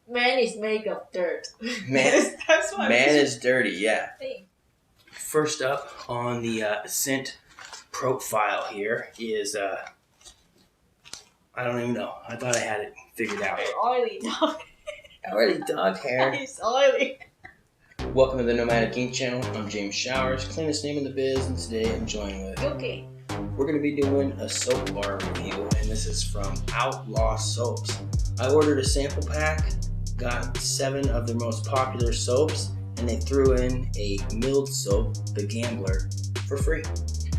Man is made of dirt. Man, That's what man is dirty, yeah. Hey. First up on the scent profile here is, I don't even know. I thought I had it figured out. Oily dog. Oily dog hair. It's oily. Welcome to the Nomadic Ink channel. I'm James Showers, cleanest name in the biz, and today I'm joined with... Okay. We're going to be doing a soap bar review, and this is from Outlaw soaps. I ordered a sample pack, got 7 of their most popular soaps, and they threw in a milled soap, the Gambler, for free.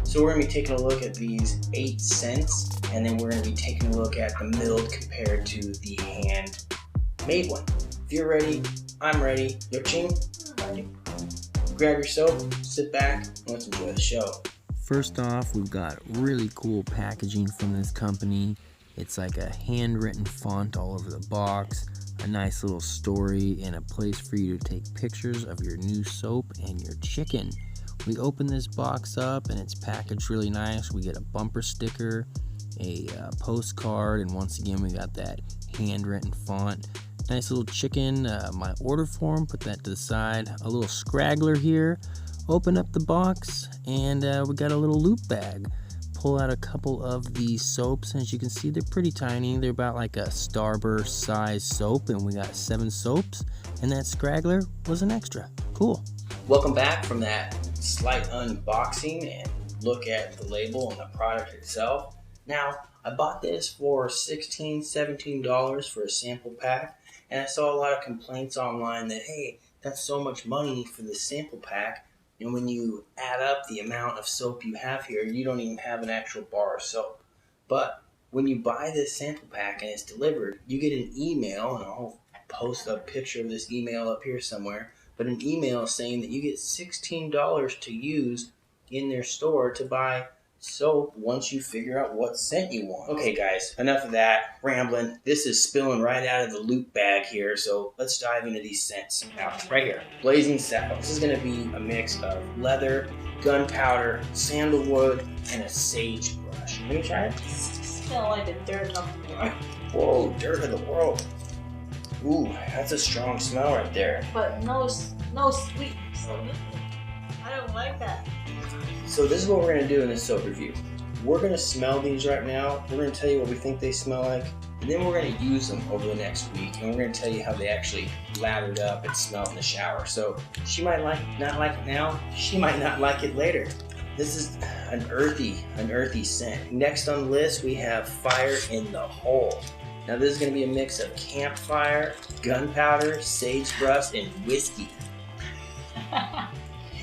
So we're going to be taking a look at these 8 scents, and then we're going to be taking a look at the milled compared to the hand-made one. If you're ready, I'm ready. Yo ching, grab your soap, sit back, and let's enjoy the show. First off, we've got really cool packaging from this company. It's like a handwritten font all over the box, a nice little story, and a place for you to take pictures of your new soap and your chicken. We open this box up and it's packaged really nice. We get a bumper sticker, a postcard, and once again we got that handwritten font. Nice little chicken, my order form, put that to the side. A little scraggler here. Open up the box and we got a little loop bag. Pull out a couple of these soaps, and as you can see, they're pretty tiny. They're about like a Starburst size soap, and we got 7 soaps, and that scraggler was an extra. Cool. Welcome back from that slight unboxing and look at the label and the product itself. Now, I bought this for $16, $17 for a sample pack, and I saw a lot of complaints online that, hey, that's so much money for the sample pack. And when you add up the amount of soap you have here, you don't even have an actual bar of soap. But when you buy this sample pack and it's delivered, you get an email, and I'll post a picture of this email up here somewhere, but an email saying that you get $16 to use in their store to buy soap once you figure out what scent you want. Okay guys, enough of that rambling. This is spilling right out of the loop bag here, so let's dive into these scents. Now, right here, Blazing Saddle. This is going to be a mix of leather, gunpowder, sandalwood, and a sage brush. Let me try it. It smells like the dirt of the world. Whoa, dirt of the world. Ooh, that's a strong smell right there. But no sweet. So I don't like that. So this is what we're going to do in this soap review. We're going to smell these right now. We're going to tell you what we think they smell like. And then we're going to use them over the next week. And we're going to tell you how they actually lathered up and smelled in the shower. So she might not like it now. She might not like it later. This is an earthy scent. Next on the list, we have Fire in the Hole. Now this is going to be a mix of campfire, gunpowder, sagebrush, and whiskey.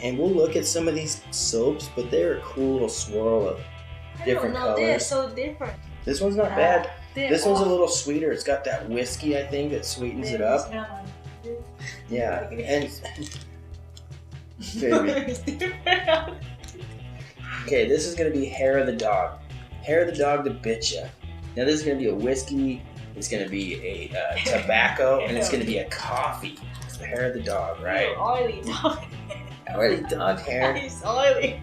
And we'll look at some of these soaps, but they're a cool little swirl of different colors. They're so different. This one's not bad. This one's a little sweeter. It's got that whiskey, I think, that sweetens it up. Yeah, and baby. Okay, this is gonna be Hair of the Dog. Hair of the Dog to Bitcha. Now this is gonna be a whiskey. It's gonna be a tobacco, and it's gonna be a coffee. It's the Hair of the Dog, right? Oily dog. Oily dog hair. It's oily.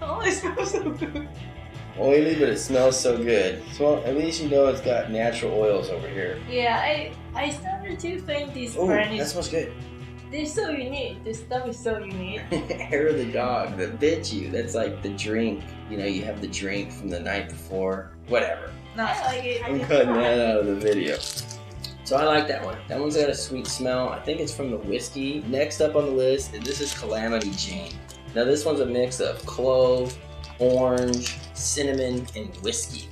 Oh, it smells so good. Oily, but it smells so good. So at least you know it's got natural oils over here. Yeah, I started to think this Oh, brand that smells good. They're so unique. This stuff is so unique. Hair of the Dog that bit you. That's like the drink. You know, you have the drink from the night before. Whatever. No, I like it. I'm cutting that out of the video. So I like that one. That one's got a sweet smell. I think it's from the whiskey. Next up on the list, this is Calamity Jane. Now this one's a mix of clove, orange, cinnamon, and whiskey.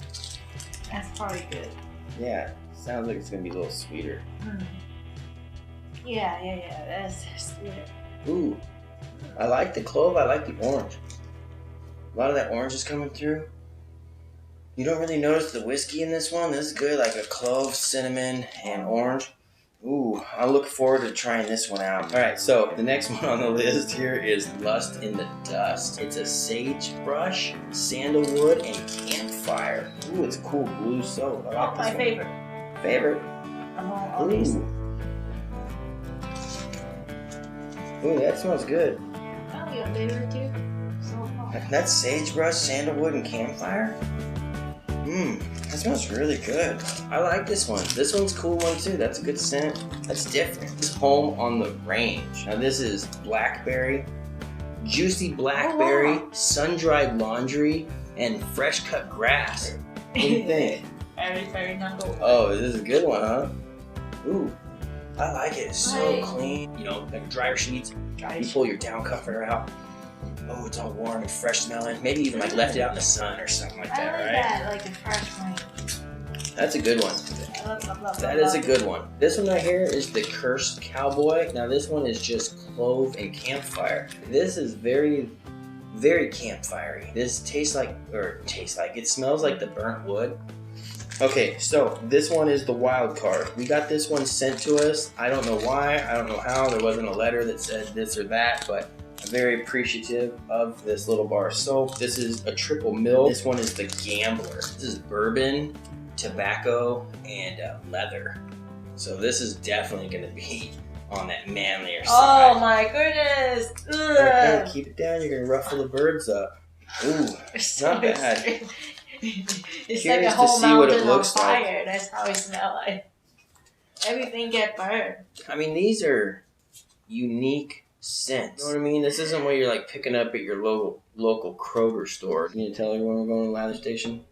That's probably good. Yeah, sounds like it's gonna be a little sweeter. Yeah, that's good. Ooh, I like the clove, I like the orange. A lot of that orange is coming through. You don't really notice the whiskey in this one. This is good, like a clove, cinnamon, and orange. Ooh, I look forward to trying this one out. Alright, so the next one on the list here is Lust in the Dust. It's a sagebrush, sandalwood, and campfire. Ooh, it's a cool blue soap. I like this my one. favorite. Favorite? All these. Ooh, that smells good. Oh, your favorite too? So far. That's sagebrush, sandalwood, and campfire? That smells really good. I like this one. This one's a cool one too. That's a good scent. That's different. It's Home on the Range. Now this is blackberry, juicy blackberry, sun-dried laundry, and fresh cut grass. What do you think? Very number one. Oh, this is a good one, huh? Ooh, I like it. It's so clean. You know, like dryer sheets. You pull your down comforter out. Oh, it's all warm and fresh smelling. Maybe even like left it out in the sun or something like that, right? That, like a fresh one. That's a good one. That is a good one. This one right here is the Cursed Cowboy. Now this one is just clove and campfire. This is very, very campfirey. This it smells like the burnt wood. Okay, so this one is the wild card. We got this one sent to us. I don't know why, I don't know how. There wasn't a letter that said this or that, but I'm very appreciative of this little bar of soap. This is a triple mill. This one is the Gambler. This is bourbon, tobacco, and leather. So this is definitely gonna be on that manlier side. Oh my goodness! Okay, keep it down, you're gonna ruffle the birds up. Ooh, it's not bad. It's Curious like a to whole see what it mountain looks on fire. like. That's how it smells like. Everything get burned. I mean, these are unique scents. You know what I mean? This isn't what you're like picking up at your local Kroger store. Can you tell everyone we're going to the Lather Station?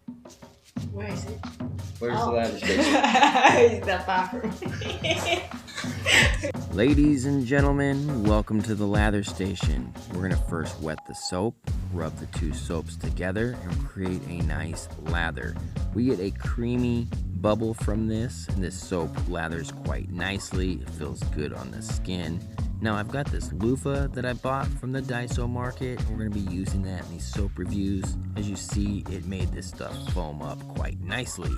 Where is it? Where's the Lather Station? It's the bathroom. Ladies and gentlemen, welcome to the Lather Station. We're going to first wet the soap, rub the two soaps together, and create a nice lather. We get a creamy bubble from this, and this soap lathers quite nicely. It feels good on the skin. Now I've got this loofah that I bought from the Daiso market. We're going to be using that in these soap reviews. As you see, it made this stuff foam up quite nicely.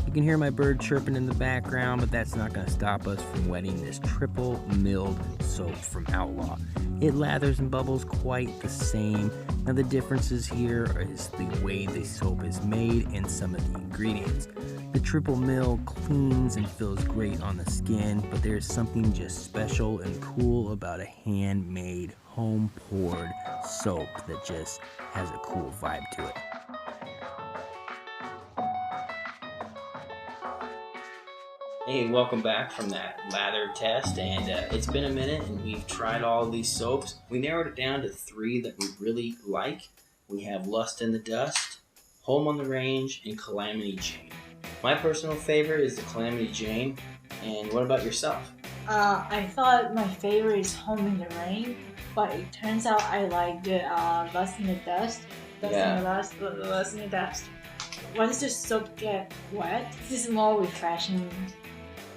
You can hear my bird chirping in the background, but that's not going to stop us from wetting this triple milled soap from Outlaw. It lathers and bubbles quite the same. Now the differences here is the way the soap is made and some of the ingredients. The triple mill cleans and feels great on the skin, but there's something just special and cool about a handmade, home poured soap that just has a cool vibe to it. Hey, welcome back from that lather test, and it's been a minute and we've tried all these soaps. We narrowed it down to 3 that we really like. We have Lust in the Dust, Home on the Range, and Calamity Jane. My personal favorite is the Calamity Jane, and what about yourself? I thought my favorite is Home in the Rain, but it turns out I like the Lust in the Dust. Lust in the Dust. Once the soap get wet, this is more refreshing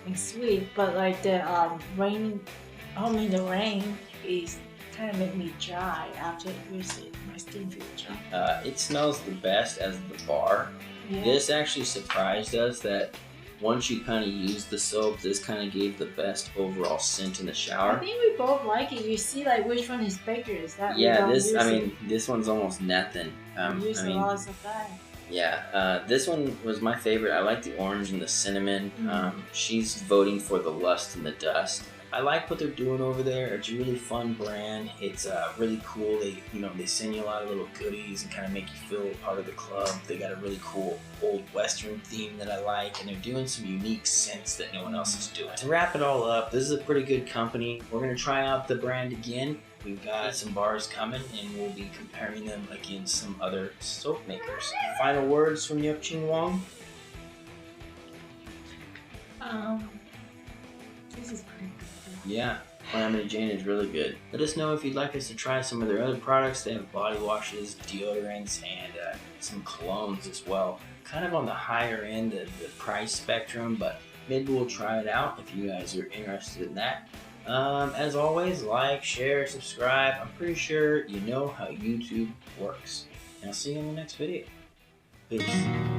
and sweet, but like the Home in the Rain is kind of make me dry after I use it. My skin feels dry. It smells the best as the bar. Yeah. This actually surprised us that once you kind of use the soap, this kind of gave the best overall scent in the I shower. think we both like it. You see, like which one is bigger? Is that Yeah, this one's almost nothing. we use a lot of that. Yeah, this one was my favorite. I like the orange and the cinnamon. She's voting for the Lust in the Dust. I like what they're doing over there. It's a really fun brand. It's really cool. They send you a lot of little goodies and kind of make you feel part of the club. They got a really cool old Western theme that I like, and they're doing some unique scents that no one else is doing. To wrap it all up, this is a pretty good company. We're gonna try out the brand again. We've got some bars coming, and we'll be comparing them against some other soap makers. Final words from Yup Ching Wong? This is pretty good. Yeah, Calamity Jane is really good. Let us know if you'd like us to try some of their other products. They have body washes, deodorants, and some colognes as well. Kind of on the higher end of the price spectrum, but maybe we'll try it out if you guys are interested in that. As always, like, share, subscribe. I'm pretty sure you know how YouTube works. And I'll see you in the next video. Peace.